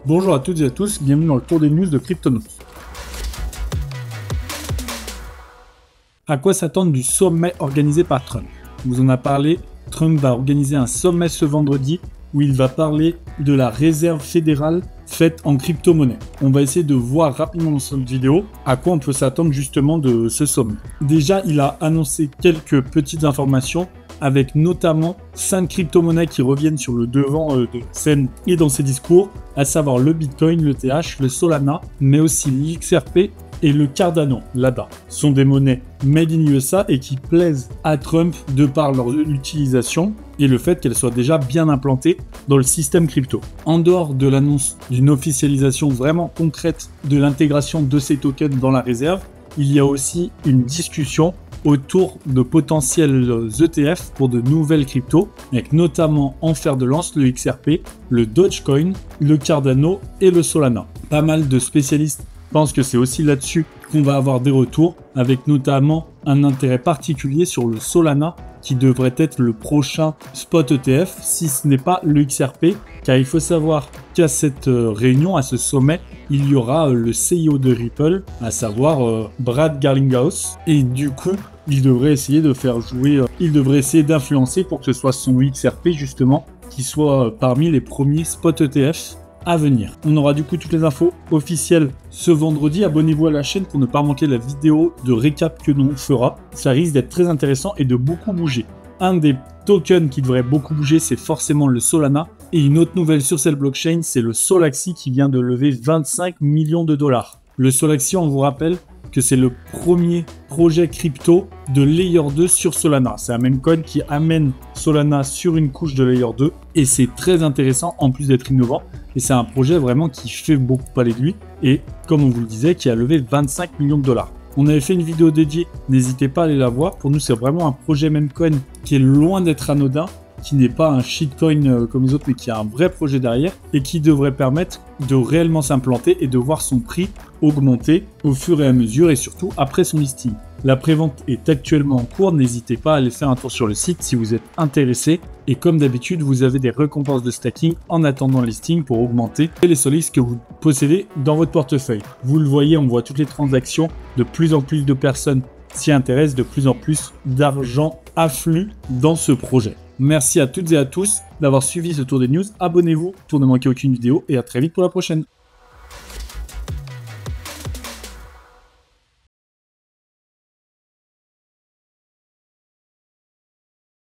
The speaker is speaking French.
Bonjour à toutes et à tous, bienvenue dans le tour des news de Cryptonauts. À quoi s'attendre du sommet organisé par Trump? On vous en a parlé, Trump va organiser un sommet ce vendredi où il va parler de la réserve fédérale faite en crypto-monnaie. On va essayer de voir rapidement dans cette vidéo à quoi on peut s'attendre justement de ce sommet. Déjà, il a annoncé quelques petites informations avec notamment 5 crypto-monnaies qui reviennent sur le devant de scène et dans ses discours, à savoir le Bitcoin, le TH, le Solana, mais aussi l'XRP et le Cardano, l'ADA. Ce sont des monnaies made in USA et qui plaisent à Trump de par leur utilisation et le fait qu'elles soient déjà bien implantées dans le système crypto. En dehors de l'annonce d'une officialisation vraiment concrète de l'intégration de ces tokens dans la réserve, il y a aussi une discussion autour de potentiels ETF pour de nouvelles cryptos, avec notamment en fer de lance le XRP, le Dogecoin, le Cardano et le Solana. Pas mal de spécialistes pensent que c'est aussi là-dessus qu'on va avoir des retours, avec notamment un intérêt particulier sur le Solana, qui devrait être le prochain spot ETF, si ce n'est pas le XRP, car il faut savoir qu'à cette réunion, à ce sommet, il y aura le CEO de Ripple, à savoir Brad Garlinghouse, et du coup, il devrait essayer de faire jouer, il devrait essayer d'influencer pour que ce soit son XRP justement, qui soit parmi les premiers spot ETF à venir. On aura du coup toutes les infos officielles ce vendredi. Abonnez-vous à la chaîne pour ne pas manquer la vidéo de récap que l'on fera. Ça risque d'être très intéressant et de beaucoup bouger. Un des tokens qui devrait beaucoup bouger, c'est forcément le Solana. Et une autre nouvelle sur cette blockchain, c'est le Solaxi qui vient de lever 25 millions de dollars. Le Solaxi, on vous rappelle que c'est le premier projet crypto de Layer 2 sur Solana. C'est un meme coin qui amène Solana sur une couche de Layer 2 et c'est très intéressant en plus d'être innovant. Et c'est un projet vraiment qui fait beaucoup parler de lui et comme on vous le disait, qui a levé 25 millions de dollars. On avait fait une vidéo dédiée, n'hésitez pas à aller la voir. Pour nous, c'est vraiment un projet meme coin qui est loin d'être anodin, qui n'est pas un shitcoin comme les autres, mais qui a un vrai projet derrière et qui devrait permettre de réellement s'implanter et de voir son prix augmenter au fur et à mesure et surtout après son listing. La prévente est actuellement en cours, n'hésitez pas à aller faire un tour sur le site si vous êtes intéressé et comme d'habitude vous avez des récompenses de stacking en attendant le listing pour augmenter les Solix que vous possédez dans votre portefeuille. Vous le voyez, on voit toutes les transactions, de plus en plus de personnes s'y intéressent, de plus en plus d'argent afflue dans ce projet. Merci à toutes et à tous d'avoir suivi ce tour des news, abonnez-vous pour ne manquer aucune vidéo et à très vite pour la prochaine.